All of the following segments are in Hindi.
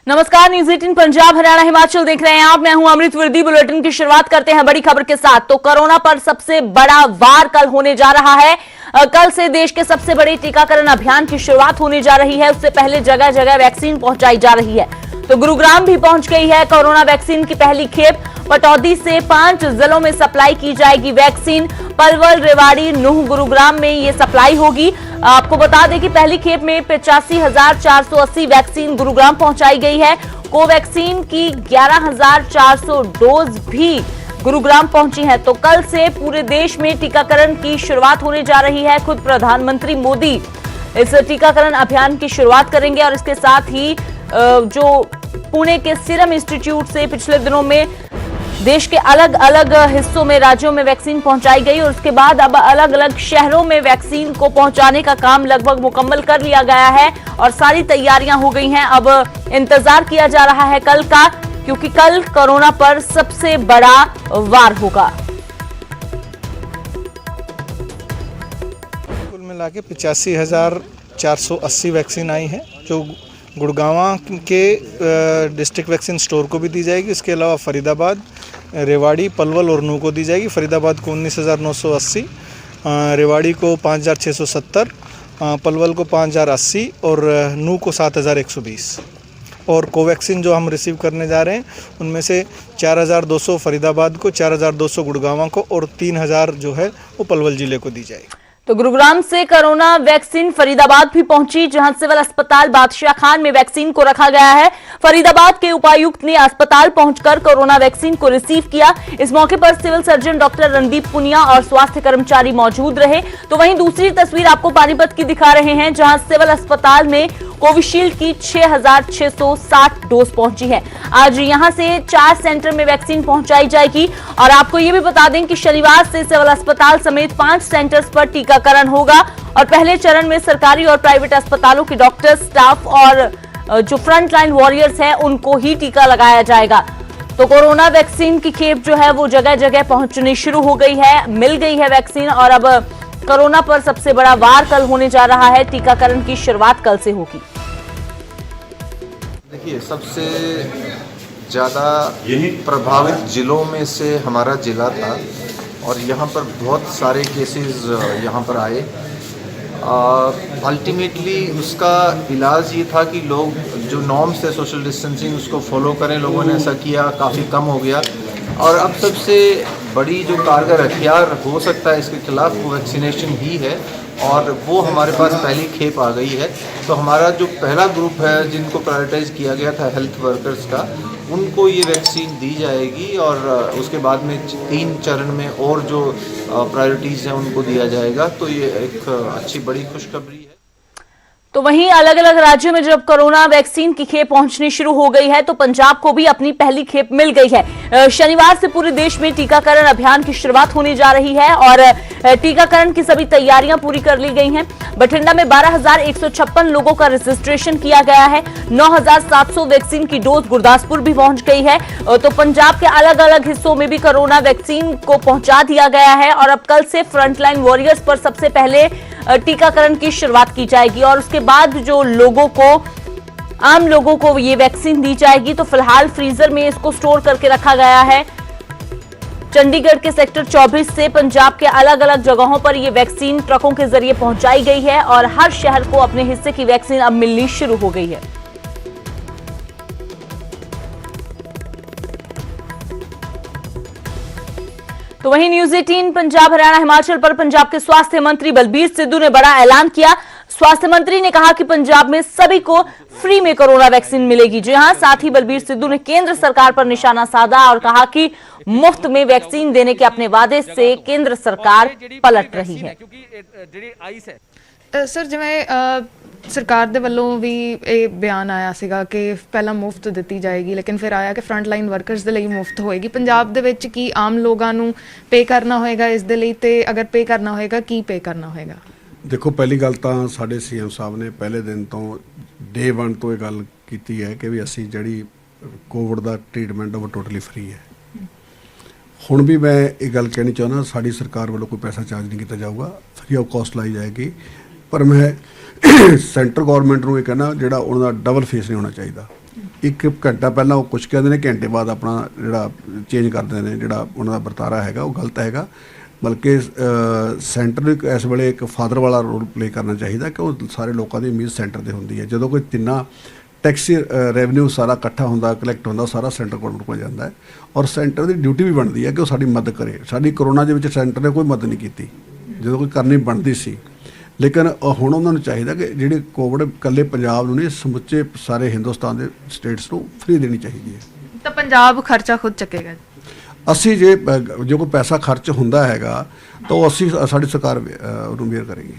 नमस्कार, न्यूज 18 पंजाब हरियाणा हिमाचल देख रहे हैं आप। मैं हूं अमृत वर्दी। बुलेटिन की शुरुआत करते हैं बड़ी खबर के साथ। तो कोरोना पर सबसे बड़ा वार कल होने जा रहा है। कल से देश के सबसे बड़े टीकाकरण अभियान की शुरुआत होने जा रही है। उससे पहले जगह जगह वैक्सीन पहुंचाई जा रही है। तो गुरुग्राम भी पहुंच गई है कोरोना वैक्सीन की पहली खेप। पटौदी से 5 जिलों में सप्लाई की जाएगी वैक्सीन। पलवल, रेवाड़ी, नूंह, गुरुग्राम में ये सप्लाई होगी। आपको बता दें कि पहली खेप में 85,480 वैक्सीन गुरुग्राम पहुंचाई गई है। कोवैक्सीन की 11,400 डोज भी गुरुग्राम पहुंची है। तो कल से पूरे देश में टीकाकरण की शुरुआत होने जा रही है। खुद प्रधानमंत्री मोदी इस टीकाकरण अभियान की शुरुआत करेंगे और इसके साथ ही जो पुणे के सीरम इंस्टीट्यूट से पिछले दिनों में देश के अलग अलग हिस्सों में, राज्यों में वैक्सीन पहुंचाई गई और उसके बाद अब अलग अलग शहरों में वैक्सीन को पहुंचाने का काम लगभग मुकम्मल कर लिया गया है और सारी तैयारियां हो गई हैं। अब इंतजार किया जा रहा है कल का, क्योंकि कल कोरोना पर सबसे बड़ा वार होगा। कुल मिला के 85,480 वैक्सीन आई है, जो गुड़गांव के डिस्ट्रिक्ट वैक्सीन स्टोर को भी दी जाएगी। इसके अलावा फरीदाबाद, रेवाड़ी, पलवल और नूंह को दी जाएगी। फरीदाबाद को 19,980, रेवाड़ी को 5,670, पलवल को 5,080 और नूंह को 7,120। और कोवैक्सीन जो हम रिसीव करने जा रहे हैं उनमें से 4,200 फरीदाबाद को, 4,200 गुड़गांव को और 3,000 जो है वो पलवल जिले को दी जाएगी। तो गुरुग्राम से कोरोना वैक्सीन फरीदाबाद भी पहुंची, जहां सिविल अस्पताल बादशाह खान में वैक्सीन को रखा गया है। फरीदाबाद के उपायुक्त ने अस्पताल पहुंचकर कोरोना वैक्सीन को रिसीव किया। इस मौके पर civil surgeon doctor Randeep Punia और स्वास्थ्य कर्मचारी मौजूद रहे। तो वहीं दूसरी तस्वीर आपको पानीपत की दिखा रहे हैं, जहां सिविल अस्पताल में कोविशील्ड की 6,660 डोज पहुंची है। आज यहां से 4 सेंटर में वैक्सीन पहुंचाई जाएगी और आपको यह भी बता दें कि शनिवार से सिविल अस्पताल समेत 5 सेंटर्स पर टीकाकरण होगा और पहले चरण में सरकारी और प्राइवेट अस्पतालों के डॉक्टर, स्टाफ और जो फ्रंटलाइन वॉरियर्स हैं उनको ही टीका लगाया जाएगा। तो कोरोना वैक्सीन की खेप जो है वो जगह जगह पहुंचनी शुरू हो गई है, मिल गई है वैक्सीन और अब कोरोना पर सबसे बड़ा वार कल होने जा रहा है। टीकाकरण की शुरुआत कल से होगी। देखिए, सबसे ज़्यादा प्रभावित जिलों में से हमारा ज़िला था और यहाँ पर बहुत सारे केसेस यहाँ पर आए। अल्टीमेटली उसका इलाज ये था कि लोग जो नॉर्म्स है सोशल डिस्टेंसिंग उसको फॉलो करें। लोगों ने ऐसा किया, काफ़ी कम हो गया। और अब सबसे बड़ी जो कारगर हथियार हो सकता है इसके खिलाफ वो वैक्सीनेशन ही है और वो हमारे पास पहली खेप आ गई है। तो हमारा जो पहला ग्रुप है जिनको प्रायोरिटाइज किया गया था हेल्थ वर्कर्स का, उनको ये वैक्सीन दी जाएगी और उसके बाद में 3 चरण में और जो प्रायोरिटीज़ हैं उनको दिया जाएगा। तो ये एक अच्छी बड़ी खुशखबरी है। तो वहीं अलग अलग राज्यों में जब कोरोना वैक्सीन की खेप पहुंचनी शुरू हो गई है तो पंजाब को भी अपनी पहली खेप मिल गई है। शनिवार से पूरे देश में टीकाकरण अभियान की शुरुआत होने जा रही है और टीकाकरण की सभी तैयारियां पूरी कर ली गई हैं। बठिंडा में 12,156 लोगों का रजिस्ट्रेशन किया गया है। 9,700 वैक्सीन की डोज गुरदासपुर भी पहुंच गई है। तो पंजाब के अलग अलग हिस्सों में भी कोरोना वैक्सीन को पहुंचा दिया गया है और अब कल से फ्रंटलाइन वॉरियर्स पर सबसे पहले टीकाकरण की शुरुआत की जाएगी और उसके बाद जो लोगों को, आम लोगों को ये वैक्सीन दी जाएगी। तो फिलहाल फ्रीजर में इसको स्टोर करके रखा गया है। चंडीगढ़ के सेक्टर 24 से पंजाब के अलग अलग जगहों पर ये वैक्सीन ट्रकों के जरिए पहुंचाई गई है और हर शहर को अपने हिस्से की वैक्सीन अब मिलनी शुरू हो गई है। तो वहीं न्यूज 18 पंजाब हरियाणा हिमाचल पर पंजाब के स्वास्थ्य मंत्री बलबीर सिद्धू ने बड़ा ऐलान किया। स्वास्थ्य मंत्री ने कहा कि पंजाब में सभी को फ्री में कोरोना वैक्सीन मिलेगी। जी हां, साथ ही बलबीर सिद्धू ने केंद्र सरकार पर निशाना साधा और कहा कि मुफ्त में वैक्सीन देने के अपने वादे से केंद्र सरकार पलट रही है। सर, जिवें सरकार ਦੇ ਵੱਲੋਂ ਵੀ ਇਹ ਬਿਆਨ ਆਇਆ ਸੀਗਾ ਕਿ ਪਹਿਲਾਂ ਮੁਫਤ ਦਿੱਤੀ ਜਾਏਗੀ, ਲੇਕਿਨ ਫਿਰ ਆਇਆ ਕਿ ਫਰੰਟ ਲਾਈਨ ਵਰਕਰਸ ਦੇ ਲਈ ਮੁਫਤ ਹੋਏਗੀ। ਪੰਜਾਬ ਦੇ ਵਿੱਚ ਕੀ ਆਮ ਲੋਕਾਂ ਨੂੰ ਪੇ ਕਰਨਾ ਹੋਏਗਾ ਇਸ ਦੇ ਲਈ, ਤੇ ਅਗਰ ਪੇ ਕਰਨਾ ਹੋਏਗਾ ਕੀ ਪੇ ਕਰਨਾ ਹੋਏਗਾ? ਦੇਖੋ, ਪਹਿਲੀ ਗੱਲ ਤਾਂ ਸਾਡੇ ਸੀਐਮ ਸਾਹਿਬ ਨੇ ਪਹਿਲੇ ਦਿਨ ਤੋਂ ਡੇ 1 ਤੋਂ ਇਹ ਗੱਲ ਕੀਤੀ ਹੈ ਕਿ ਵੀ ਅਸੀਂ ਜਿਹੜੀ ਕੋਵਿਡ ਦਾ ਟ੍ਰੀਟਮੈਂਟ ਉਹ ਟੋਟਲੀ ਫ੍ਰੀ ਹੈ। ਹੁਣ ਵੀ ਮੈਂ ਇਹ ਗੱਲ ਕਹਿਣੀ ਚਾਹੁੰਦਾ, ਸਾਡੀ ਸਰਕਾਰ ਵੱਲੋਂ ਕੋਈ ਪੈਸਾ ਚਾਰਜ ਨਹੀਂ ਕੀਤਾ ਜਾਊਗਾ, ਫ੍ਰੀ ਆਫ ਕਾਸਟ ਲਾਈ ਜਾਏਗੀ। ਪਰ ਮੈਂ सेंटर गौरमेंट ਨੂੰ ਇਹ ਕਹਿਣਾ ਜਿਹੜਾ ਉਹਨਾਂ ਦਾ ਡਬਲ ਫੀਸ ਨਹੀਂ ਹੋਣਾ ਚਾਹੀਦਾ। ਇੱਕ ਘੰਟਾ ਪਹਿਲਾਂ ਉਹ ਕੁਝ ਕਹਿੰਦੇ ਨੇ, ਘੰਟੇ ਬਾਅਦ ਆਪਣਾ ਜਿਹੜਾ ਚੇਂਜ ਕਰਦੇ ਨੇ, ਜਿਹੜਾ ਉਹਨਾਂ ਦਾ ਵਰਤਾਰਾ ਹੈਗਾ ਉਹ ਗਲਤ ਹੈਗਾ। ਬਲਕਿ ਸੈਂਟਰ ਨੂੰ ਇਸ ਵੇਲੇ ਇੱਕ ਫਾਦਰ ਵਾਲਾ ਰੋਲ ਪਲੇ ਕਰਨਾ ਚਾਹੀਦਾ ਕਿ ਉਹ ਸਾਰੇ ਲੋਕਾਂ ਦੀ ਉਮੀਦ ਸੈਂਟਰ ਤੇ ਹੁੰਦੀ ਹੈ। ਜਦੋਂ ਕੋਈ ਤਿੰਨਾ ਟੈਕਸ ਰੈਵਨਿਊ ਸਾਰਾ ਇਕੱਠਾ ਹੁੰਦਾ, ਕਲੈਕਟ ਹੁੰਦਾ, ਸਾਰਾ ਸੈਂਟਰ ਕੋਲ ਹੋ ਜਾਂਦਾ ਹੈ ਔਰ ਸੈਂਟਰ ਦੀ ਡਿਊਟੀ ਵੀ ਬਣਦੀ ਹੈ ਕਿ ਉਹ ਸਾਡੀ ਮਦਦ ਕਰੇ। ਸਾਡੀ ਕਰੋਨਾ ਦੇ ਵਿੱਚ ਸੈਂਟਰ ਨੇ ਕੋਈ ਮਦਦ ਨਹੀਂ ਕੀਤੀ ਜਦੋਂ ਕੋਈ ਕਰਨੀ ਬਣਦੀ ਸੀ, ਲੇਕਿਨ ਹੁਣ ਉਹਨਾਂ ਨੂੰ ਚਾਹੀਦਾ ਕਿ ਜਿਹੜੀ ਕੋਵਿਡ ਇਕੱਲੇ ਪੰਜਾਬ ਨੂੰ ਨਹੀਂ, ਸਮੁੱਚੇ ਸਾਰੇ ਹਿੰਦੁਸਤਾਨ ਦੇ ਸਟੇਟਸ ਨੂੰ ਫ੍ਰੀ ਦੇਣੀ ਚਾਹੀਦੀ ਹੈ। ਤਾਂ ਪੰਜਾਬ ਖਰਚਾ ਖੁਦ ਚੱਕੇਗਾ। ਅਸੀਂ ਜੇ ਕੋਈ ਪੈਸਾ ਖਰਚ ਹੁੰਦਾ ਹੈਗਾ ਤਾਂ ਉਹ ਅਸੀਂ ਸਾਡੀ ਸਰਕਾਰ ਉਹਨੂੰ ਬੇਅਰ ਕਰੇਗੀ।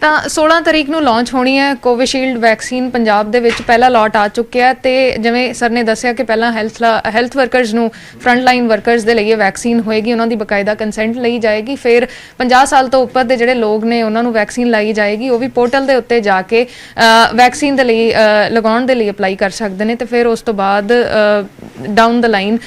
ਤਾਂ 16 ਤਰੀਕ ਨੂੰ ਲਾਂਚ ਹੋਣੀ ਹੈ ਕੋਵਿਸ਼ੀਲਡ ਵੈਕਸੀਨ। ਪੰਜਾਬ ਦੇ ਵਿੱਚ ਪਹਿਲਾ ਲਾਟ ਆ ਚੁੱਕਿਆ ਤੇ ਜਿਵੇਂ ਸਰ ਨੇ ਦੱਸਿਆ ਕਿ ਪਹਿਲਾਂ ਹੈਲਥ ਵਰਕਰਸ ਨੂੰ, ਫਰੰਟ ਲਾਈਨ ਵਰਕਰਸ ਦੇ ਲਈ ਇਹ ਵੈਕਸੀਨ ਹੋਏਗੀ, ਉਹਨਾਂ ਦੀ ਬਕਾਇਦਾ ਕੰਸੈਂਟ ਲਈ ਜਾਏਗੀ। ਫਿਰ 50 ਸਾਲ ਤੋਂ ਉੱਪਰ ਦੇ ਜਿਹੜੇ ਲੋਕ ਨੇ ਉਹਨਾਂ ਨੂੰ ਵੈਕਸੀਨ ਲਾਈ ਜਾਏਗੀ। ਉਹ ਵੀ ਪੋਰਟਲ ਦੇ ਉੱਤੇ ਜਾ ਕੇ ਵੈਕਸੀਨ ਦੇ ਲਈ ਲਗਾਉਣ ਦੇ ਲਈ ਅਪਲਾਈ ਕਰ ਸਕਦੇ ਨੇ ਤੇ ਫਿਰ ਉਸ ਤੋਂ ਬਾਅਦ डाउन द लाइन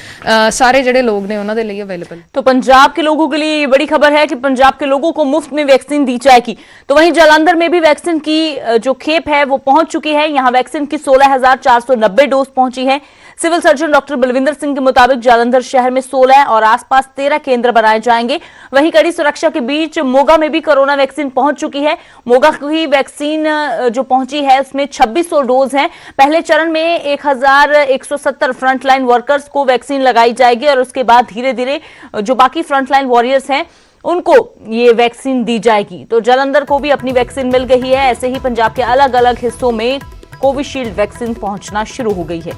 सारे जड़े लोग ने उन्होंने लिए अवेलेबल। तो पंजाब के लोगों के लिए ये बड़ी खबर है कि पंजाब के लोगों को मुफ्त में वैक्सीन दी जाएगी। तो वहीं जालंधर में भी वैक्सीन की जो खेप है वो पहुंच चुकी है। यहां वैक्सीन की 16,490 डोज पहुंची है। Civil surgeon doctor Balvinder Singh के मुताबिक जालंधर शहर में 16 और आसपास 13 केंद्र बनाए जाएंगे। वहीं कड़ी सुरक्षा के बीच मोगा में भी कोरोना वैक्सीन पहुंच चुकी है। मोगा की वैक्सीन जो पहुंची है उसमें 2600 डोज है। पहले चरण में 1170 फ्रंटलाइन वर्कर्स को वैक्सीन लगाई जाएगी और उसके बाद धीरे धीरे जो बाकी फ्रंटलाइन वॉरियर्स हैं उनको ये वैक्सीन दी जाएगी। तो जालंधर को भी अपनी वैक्सीन मिल गई है। ऐसे ही पंजाब के अलग अलग हिस्सों में कोविशील्ड वैक्सीन पहुंचना शुरू हो गई है।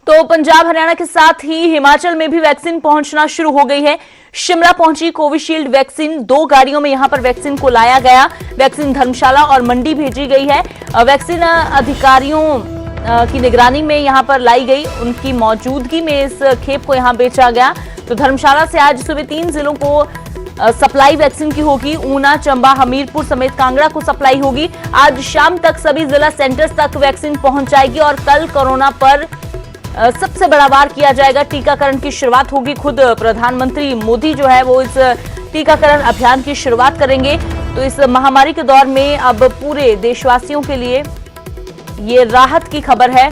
तो पंजाब हरियाणा के साथ ही हिमाचल में भी वैक्सीन पहुंचना शुरू हो गई है। शिमला पहुंची कोविशील्ड वैक्सीन। 2 गाड़ियों में यहां पर वैक्सीन को लाया गया। वैक्सीन धर्मशाला और मंडी भेजी गई है। वैक्सीन अधिकारियों की निगरानी में यहां पर लाई गई। उनकी मौजूदगी में इस खेप को यहां बेचा गया। तो धर्मशाला से आज सुबह 3 जिलों को सप्लाई वैक्सीन की होगी। ऊना, चंबा, हमीरपुर समेत कांगड़ा को सप्लाई होगी। आज शाम तक सभी जिला सेंटर्स तक वैक्सीन पहुंच जाएगी और कल कोरोना पर सबसे बड़ा वार किया जाएगा। टीकाकरण की शुरुआत होगी। खुद प्रधानमंत्री मोदी जो है वो इस टीकाकरण अभियान की शुरुआत करेंगे। तो इस महामारी के दौर में अब पूरे देशवासियों के लिए ये राहत की खबर है।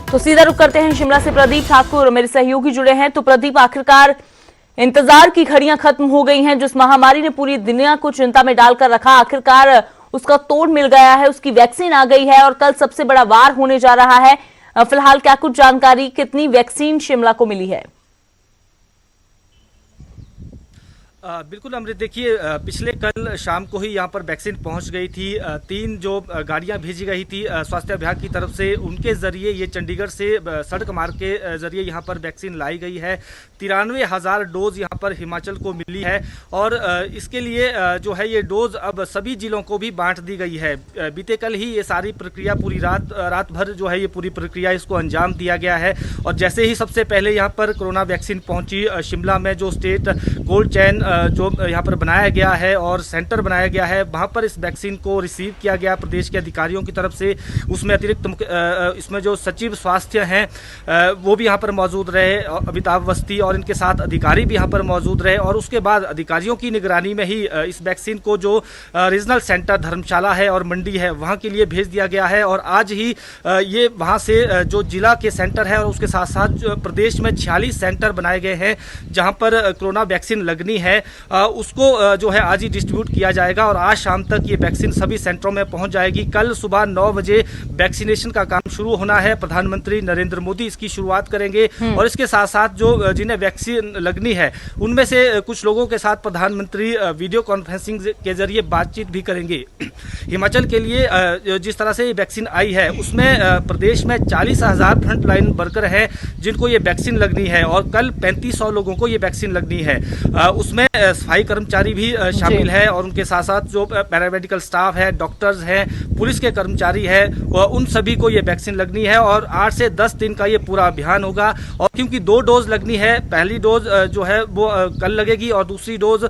तो सीधा रुख करते हैं शिमला से। प्रदीप ठाकुर मेरे सहयोगी जुड़े हैं। तो प्रदीप, आखिरकार इंतजार की घड़ियां खत्म हो गई हैं। जिस महामारी ने पूरी दुनिया को चिंता में डालकर रखा, आखिरकार उसका तोड़ मिल गया है, उसकी वैक्सीन आ गई है और कल सबसे बड़ा वार होने जा रहा है। फिलहाल क्या कुछ जानकारी, कितनी वैक्सीन शिमला को मिली है? बिल्कुल अमृत, देखिए पिछले कल शाम को ही यहाँ पर वैक्सीन पहुँच गई थी। 3 जो गाड़ियाँ भेजी गई थी स्वास्थ्य विभाग की तरफ से, उनके ज़रिए ये चंडीगढ़ से सड़क मार्ग के ज़रिए यहाँ पर वैक्सीन लाई गई है। 93,000 डोज यहाँ पर हिमाचल को मिली है और इसके लिए जो है ये डोज अब सभी जिलों को भी बांट दी गई है। बीते कल ही ये सारी प्रक्रिया पूरी रात भर जो है ये पूरी प्रक्रिया इसको अंजाम दिया गया है। और जैसे ही सबसे पहले यहाँ पर कोरोना वैक्सीन पहुँची शिमला में, जो स्टेट कोल्ड चैन जो यहाँ पर बनाया गया है और सेंटर बनाया गया है, वहाँ पर इस वैक्सीन को रिसीव किया गया प्रदेश के अधिकारियों की तरफ से। उसमें अतिरिक्त इसमें जो सचिव स्वास्थ्य हैं वो भी यहाँ पर मौजूद रहे, अमिताभ अवस्थी, और इनके साथ अधिकारी भी यहाँ पर मौजूद रहे। और उसके बाद अधिकारियों की निगरानी में ही इस वैक्सीन को जो रीजनल सेंटर धर्मशाला है और मंडी है वहाँ के लिए भेज दिया गया है। और आज ही ये वहाँ से जो जिला के सेंटर है और उसके साथ साथ प्रदेश में 46 सेंटर बनाए गए हैं जहाँ पर कोरोना वैक्सीन लगनी है, उसको जो है आज ही डिस्ट्रीब्यूट किया जाएगा और आज शाम तक ये वैक्सीन सभी सेंटरों में पहुंच जाएगी। कल सुबह 9 बजे वैक्सीनेशन का काम शुरू होना है। प्रधानमंत्री नरेंद्र मोदी इसकी शुरुआत करेंगे और इसके साथ साथ जो जिन्हें वैक्सीन लगनी है उनमें से कुछ लोगों के साथ प्रधानमंत्री वीडियो कॉन्फ्रेंसिंग के जरिए बातचीत भी करेंगे। हिमाचल के लिए जिस तरह से ये वैक्सीन आई है उसमें प्रदेश में 40,000 फ्रंट लाइन वर्कर हैं जिनको ये वैक्सीन लगनी है और कल 3500 लोगों को ये वैक्सीन लगनी है। उसमें सफाई कर्मचारी भी शामिल है और उनके साथ साथ जो पैरामेडिकल स्टाफ है, डॉक्टर्स हैं, पुलिस के कर्मचारी हैं, उन सभी को ये वैक्सीन लगनी है। और 8 से 10 दिन का ये पूरा अभियान होगा। और क्योंकि 2 डोज लगनी है, पहली डोज जो है वो कल लगेगी और दूसरी डोज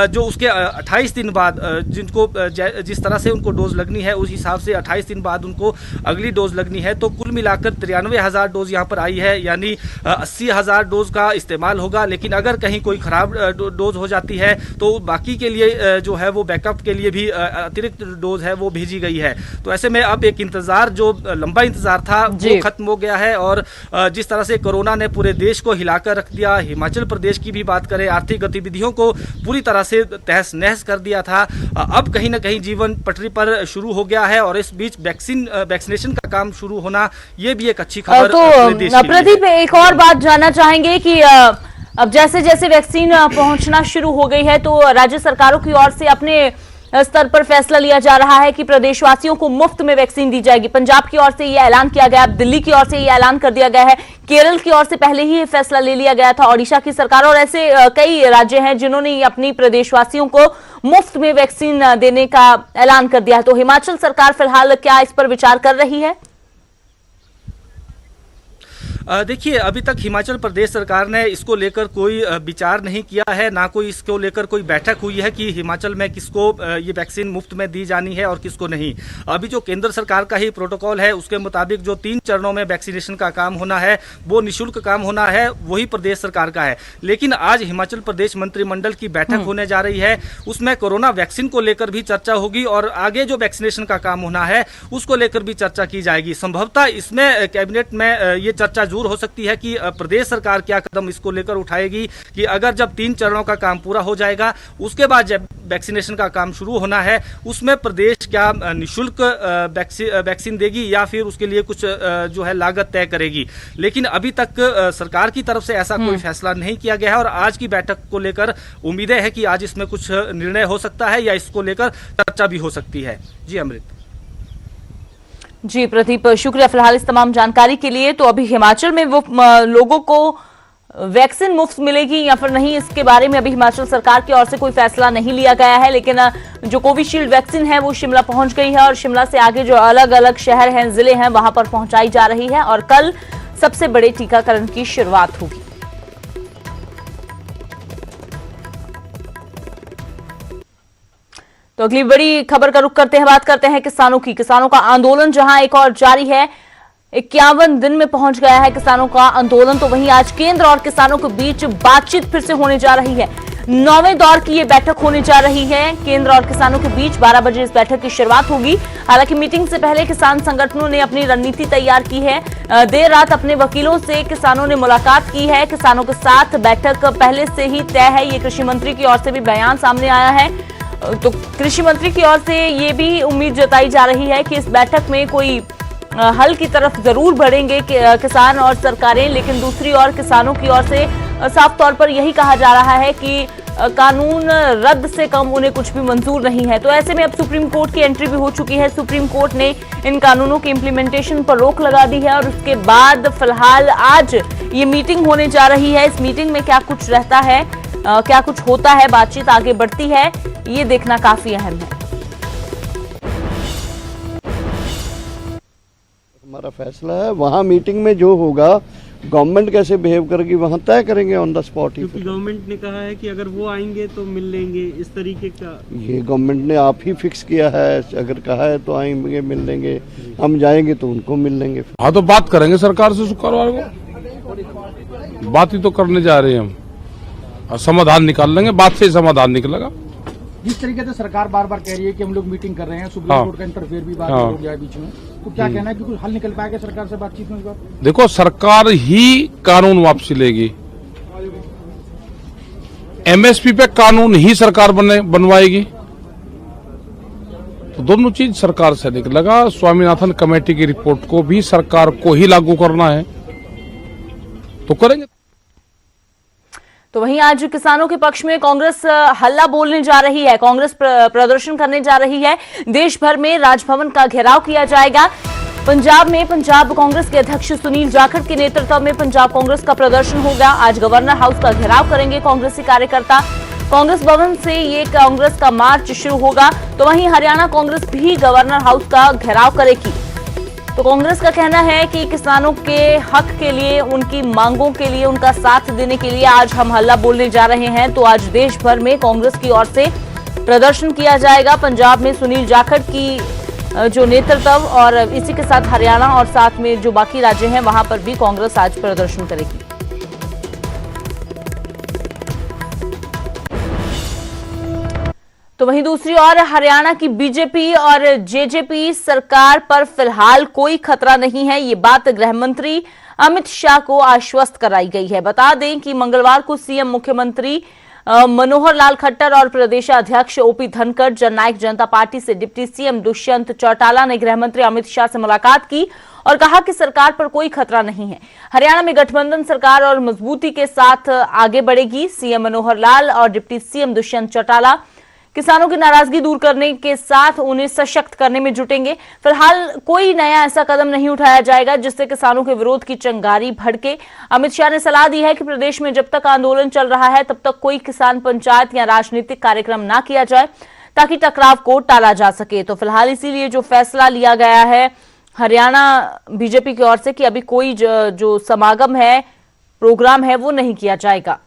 जो उसके 28 दिन बाद जिनको जिस तरह से उनको डोज लगनी है उस हिसाब से 28 दिन बाद उनको अगली डोज लगनी है। तो कुल मिलाकर 93,000 डोज यहाँ पर आई है, यानी 80,000 डोज का इस्तेमाल होगा। लेकिन अगर कहीं कोई खराब डोज हो जाती है तो बाकी के लिए जो है वो बैकअप के लिए भी अतिरिक्त डोज है वो भेजी गई है। तो ऐसे में अब एक इंतजार, जो लंबा इंतजार था, वो खत्म हो गया है। और जिस तरह से कोरोना ने पूरे देश को हिलाकर रख दिया, हिमाचल प्रदेश की भी बात करें, आर्थिक गतिविधियों को पूरी तरह से तहस नहस कर दिया था, अब कहीं ना कहीं जीवन पटरी पर शुरू हो गया है। और इस बीच वैक्सीनेशन का काम शुरू होना, ये भी एक अच्छी खबर तो प्रदीप, एक और बात जानना चाहेंगे कि अब जैसे जैसे वैक्सीन पहुंचना शुरू हो गई है तो राज्य सरकारों की ओर से अपने स्तर पर फैसला लिया जा रहा है कि प्रदेशवासियों को मुफ्त में वैक्सीन दी जाएगी। पंजाब की ओर से यह ऐलान किया गया, दिल्ली की ओर से यह ऐलान कर दिया गया है, केरल की ओर से पहले ही फैसला ले लिया गया था, ओडिशा की सरकार, और ऐसे कई राज्य हैं जिन्होंने अपनी प्रदेशवासियों को मुफ्त में वैक्सीन देने का ऐलान कर दिया है। तो हिमाचल सरकार फिलहाल क्या इस पर विचार कर रही है? देखिए, अभी तक हिमाचल प्रदेश सरकार ने इसको लेकर कोई विचार नहीं किया है, ना कोई इसको लेकर कोई बैठक हुई है कि हिमाचल में किसको ये वैक्सीन मुफ्त में दी जानी है और किसको नहीं। अभी जो केंद्र सरकार का ही प्रोटोकॉल है उसके मुताबिक जो 3 चरणों में वैक्सीनेशन का काम होना है वो निःशुल्क काम होना है, वही प्रदेश सरकार का है। लेकिन आज हिमाचल प्रदेश मंत्रिमंडल की बैठक होने जा रही है, उसमें कोरोना वैक्सीन को लेकर भी चर्चा होगी और आगे जो वैक्सीनेशन का काम होना है उसको लेकर भी चर्चा की जाएगी। संभवतः इसमें कैबिनेट में ये चर्चा जरूर हो सकती है कि प्रदेश सरकार क्या कदम इसको लेकर उठाएगी कि अगर जब 3 चरणों का काम पूरा हो जाएगा उसके बाद जब वैक्सीनेशन का काम शुरू होना है उसमें प्रदेश क्या निःशुल्क वैक्सीन देगी या फिर उसके लिए कुछ जो है लागत तय करेगी। लेकिन अभी तक सरकार की तरफ से ऐसा कोई फैसला नहीं किया गया है और आज की बैठक को लेकर उम्मीदें है कि आज इसमें कुछ निर्णय हो सकता है या इसको लेकर चर्चा भी हो सकती है। जी अमृत। जी प्रदीप, शुक्रिया फिलहाल इस तमाम जानकारी के लिए। तो अभी हिमाचल में वो लोगों को वैक्सीन मुफ्त मिलेगी या फिर नहीं, इसके बारे में अभी हिमाचल सरकार की ओर से कोई फैसला नहीं लिया गया है। लेकिन जो कोविशील्ड वैक्सीन है वो शिमला पहुंच गई है और शिमला से आगे जो अलग अलग शहर हैं, जिले हैं, वहां पर पहुंचाई जा रही है और कल सबसे बड़े टीकाकरण की शुरुआत होगी। तो अगली बड़ी खबर का रुख करते हैं, बात करते हैं किसानों की। किसानों का आंदोलन जहां एक और जारी है, 51 दिन में पहुंच गया है किसानों का आंदोलन। तो वहीं आज केंद्र और किसानों के बीच बातचीत फिर से होने जा रही है। 9वें दौर की ये बैठक होने जा रही है केंद्र और किसानों के बीच। 12 बजे इस बैठक की शुरुआत होगी। हालांकि मीटिंग से पहले किसान संगठनों ने अपनी रणनीति तैयार की है। देर रात अपने वकीलों से किसानों ने मुलाकात की है। किसानों के साथ बैठक पहले से ही तय है, ये कृषि मंत्री की ओर से भी बयान सामने आया है। तो कृषि मंत्री की ओर से ये भी उम्मीद जताई जा रही है कि इस बैठक में कोई हल की तरफ जरूर बढ़ेंगे किसान और सरकारें। लेकिन दूसरी ओर किसानों की ओर से साफ तौर पर यही कहा जा रहा है कि कानून रद्द से कम उन्हें कुछ भी मंजूर नहीं है। तो ऐसे में अब सुप्रीम कोर्ट की एंट्री भी हो चुकी है। सुप्रीम कोर्ट ने इन कानूनों के इम्प्लीमेंटेशन पर रोक लगा दी है और उसके बाद फिलहाल आज ये मीटिंग होने जा रही है। इस मीटिंग में क्या कुछ रहता है, क्या कुछ होता है, बातचीत आगे बढ़ती है, ये देखना काफी अहम है। हमारा फैसला है, वहाँ मीटिंग में जो होगा गवर्नमेंट कैसे बिहेव करेगी वहाँ तय करेंगे ऑन द स्पॉट ही। क्योंकि गवर्नमेंट ने कहा है कि अगर वो आएंगे तो मिल लेंगे, इस तरीके का ये गवर्नमेंट ने आप ही फिक्स किया है। अगर कहा है तो आएंगे, मिल लेंगे, हम जाएंगे तो उनको मिल लेंगे। हाँ तो बात करेंगे सरकार से शुक्रवार को, बात ही तो करने जा रहे हैं हम और समाधान निकाल लेंगे, बात से ही समाधान निकलेगा। जिस तरीके से सरकार बार बार कह रही है कि हम लोग मीटिंग कर रहे हैं, सुप्रीम कोर्ट का इंटरफेयर भी बात हो गया है बीच में, तो क्या कहना है कि कुछ हल निकल पाएगा सरकार से बातचीत में इस बार? देखो, सरकार ही कानून वापसी लेगी, एमएसपी पे कानून ही सरकार बनवाएगी। तो दोनों चीज सरकार से निकलेगा। स्वामीनाथन कमेटी की रिपोर्ट को भी सरकार को ही लागू करना है तो करेंगे। तो वहीं आज किसानों के पक्ष में कांग्रेस हल्ला बोलने जा रही है, कांग्रेस प्रदर्शन करने जा रही है। देश भर में राजभवन का घेराव किया जाएगा। पंजाब में पंजाब कांग्रेस के अध्यक्ष सुनील जाखड़ के नेतृत्व में पंजाब कांग्रेस का प्रदर्शन होगा। आज गवर्नर हाउस का घेराव करेंगे कांग्रेसी कार्यकर्ता। कांग्रेस भवन से ये कांग्रेस का मार्च शुरू होगा। तो वहीं हरियाणा कांग्रेस भी गवर्नर हाउस का घेराव करेगी। तो कांग्रेस का कहना है कि किसानों के हक के लिए, उनकी मांगों के लिए, उनका साथ देने के लिए आज हम हल्ला बोलने जा रहे हैं। तो आज देश भर में कांग्रेस की ओर से प्रदर्शन किया जाएगा। पंजाब में सुनील जाखड़ की जो नेतृत्व और इसी के साथ हरियाणा और साथ में जो बाकी राज्य हैं वहां पर भी कांग्रेस आज प्रदर्शन करेगी। तो वहीं दूसरी ओर हरियाणा की बीजेपी और जेजेपी सरकार पर फिलहाल कोई खतरा नहीं है। ये बात गृह मंत्री अमित शाह को आश्वस्त कराई गई है। बता दें कि मंगलवार को सीएम मुख्यमंत्री मनोहर लाल खट्टर और प्रदेशाध्यक्ष ओपी धनखड़, जननायक जनता पार्टी से डिप्टी सीएम दुष्यंत चौटाला ने गृह मंत्री अमित शाह से मुलाकात की और कहा कि सरकार पर कोई खतरा नहीं है। हरियाणा में गठबंधन सरकार और मजबूती के साथ आगे बढ़ेगी। सीएम मनोहर लाल और डिप्टी सीएम दुष्यंत चौटाला किसानों की नाराजगी दूर करने के साथ उन्हें सशक्त करने में जुटेंगे। फिलहाल कोई नया ऐसा कदम नहीं उठाया जाएगा जिससे किसानों के विरोध की चिंगारी भड़के। अमित शाह ने सलाह दी है कि प्रदेश में जब तक आंदोलन चल रहा है तब तक कोई किसान पंचायत या राजनीतिक कार्यक्रम ना किया जाए ताकि टकराव को टाला जा सके। तो फिलहाल इसीलिए जो फैसला लिया गया है हरियाणा बीजेपी की ओर से कि अभी कोई जो समागम है, प्रोग्राम है, वो नहीं किया जाएगा।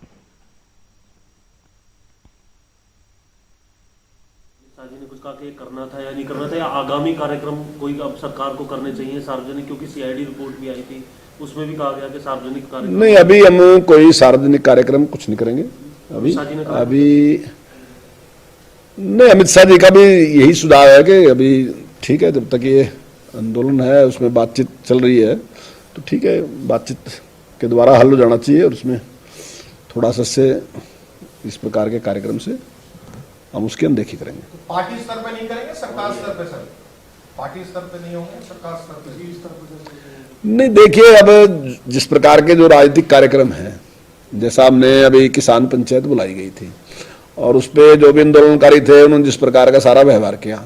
जी ने कुछ कहा कि करना था या नहीं करना था, या आगामी कार्यक्रम कोई अब सरकार को करने चाहिए सार्वजनिक, क्योंकि सीआईडी रिपोर्ट भी आई थी उसमें भी कहा गया कि सार्वजनिक कार्यक्रम नहीं, अभी हम कोई सार्वजनिक कार्यक्रम कुछ नहीं करेंगे। अभी नहीं, अमित शाह जी का भी यही सुझाव है कि अभी ठीक है, जब तक ये आंदोलन है उसमें बातचीत चल रही है तो ठीक है, बातचीत के द्वारा हल हो जाना चाहिए और उसमें थोड़ा सा से इस प्रकार के कार्यक्रम से हम उसकी अनदेखी करेंगे। पार्टी स्तर पे नहीं करेंगे, सरकार स्तर पे सर? पार्टी स्तर पे नहीं होंगे, सरकार स्तर पे? नहीं, देखिए अब जिस प्रकार के जो राजनीतिक कार्यक्रम हैं, जैसा हमने अभी किसान पंचायत बुलाई गई थी और उस पर जो भी आंदोलनकारी थे उन्होंने जिस प्रकार का सारा व्यवहार किया,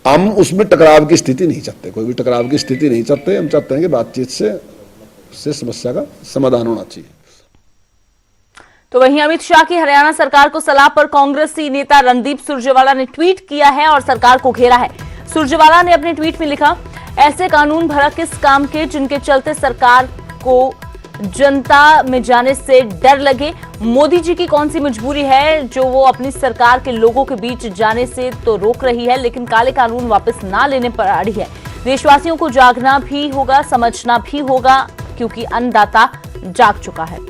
हम उसमें टकराव की स्थिति नहीं चाहते, कोई भी टकराव की स्थिति नहीं चाहते। हम चाहते हैं कि बातचीत से समस्या का समाधान होना चाहिए। तो वहीं अमित शाह की हरियाणा सरकार को सलाह पर कांग्रेसी नेता रणदीप सुरजेवाला ने ट्वीट किया है और सरकार को घेरा है। सुरजेवाला ने अपने ट्वीट में लिखा, ऐसे कानून भला किस काम के जिनके चलते सरकार को जनता में जाने से डर लगे। मोदी जी की कौन सी मजबूरी है जो वो अपनी सरकार के लोगों के बीच जाने से तो रोक रही है, लेकिन काले कानून वापस ना लेने पर अड़ी है। देशवासियों को जागना भी होगा, समझना भी होगा, क्योंकि अन्नदाता जाग चुका है।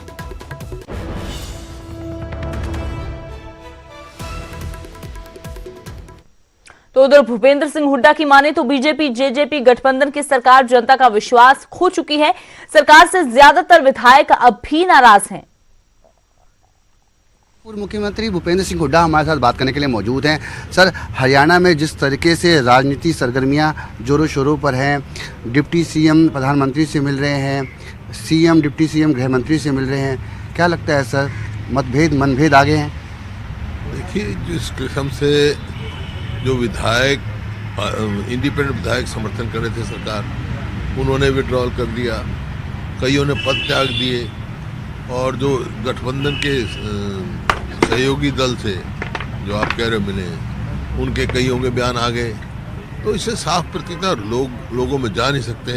तो उधर भूपेंद्र सिंह हुड्डा की माने तो बीजेपी जेजेपी गठबंधन की सरकार जनता का विश्वास खो चुकी है। सरकार से ज्यादातर विधायक अब भी नाराज हैं। पूर्व मुख्यमंत्री भूपेंद्र सिंह हुड्डा हमारे साथ बात करने के लिए मौजूद हैं। सर, हरियाणा में जिस तरीके से राजनीति सरगर्मियां जोरों शोरों पर हैं, डिप्टी सीएम प्रधानमंत्री से मिल रहे हैं, सीएम डिप्टी सीएम गृह मंत्री से मिल रहे हैं, क्या लगता है सर, मनभेद आगे हैं? देखिए, जिस किस्म से जो विधायक इंडिपेंडेंट विधायक समर्थन कर रहे थे सरकार, उन्होंने विड्रॉल कर दिया, कईयों ने पद त्याग दिए और जो गठबंधन के सहयोगी दल से जो आप कह रहे मिले, उनके कईयों के बयान आ गए, तो इससे साफ प्रतीत है, लोगों में जा नहीं सकते,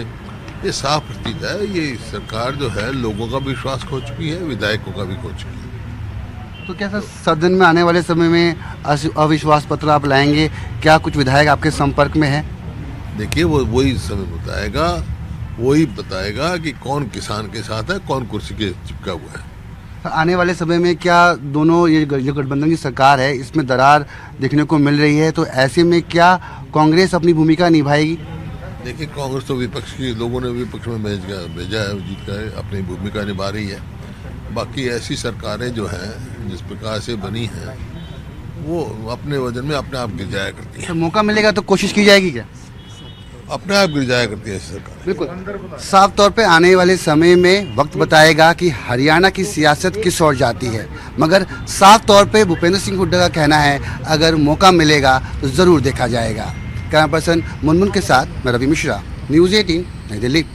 ये साफ प्रतीत है ये सरकार जो है लोगों का विश्वास खो चुकी है, विधायकों का भी खो चुकी है। तो क्या सर, सदन में आने वाले समय में अविश्वास पत्र आप लाएंगे? क्या कुछ विधायक आपके संपर्क में है? देखिए, वो वही समय बताएगा, वही बताएगा कि कौन किसान के साथ है, कौन कुर्सी के चिपका हुआ है। आने वाले समय में क्या दोनों ये जो गठबंधन की सरकार है इसमें दरार देखने को मिल रही है, तो ऐसे में क्या कांग्रेस अपनी भूमिका निभाएगी? देखिए, कांग्रेस तो विपक्ष की, लोगों ने विपक्ष में भेजा है, जीत का अपनी भूमिका निभा रही है। बाकी ऐसी सरकारें जो हैं जिस प्रकार से बनी हैं वो अपने वजन में अपने आप गिर जाया करती हैं। मौका मिलेगा तो कोशिश की जाएगी क्या? अपने आप गिर जाया करती है ऐसी सरकार। बिल्कुल, साफ तौर पे आने वाले समय में वक्त बताएगा कि हरियाणा की सियासत किस ओर जाती है, मगर साफ तौर पे भूपेंद्र सिंह हुड्डा का कहना है अगर मौका मिलेगा तो ज़रूर देखा जाएगा। कैमरा पर्सन मुनमुन के साथ मैं रवि मिश्रा, न्यूज़ 18 नई दिल्ली।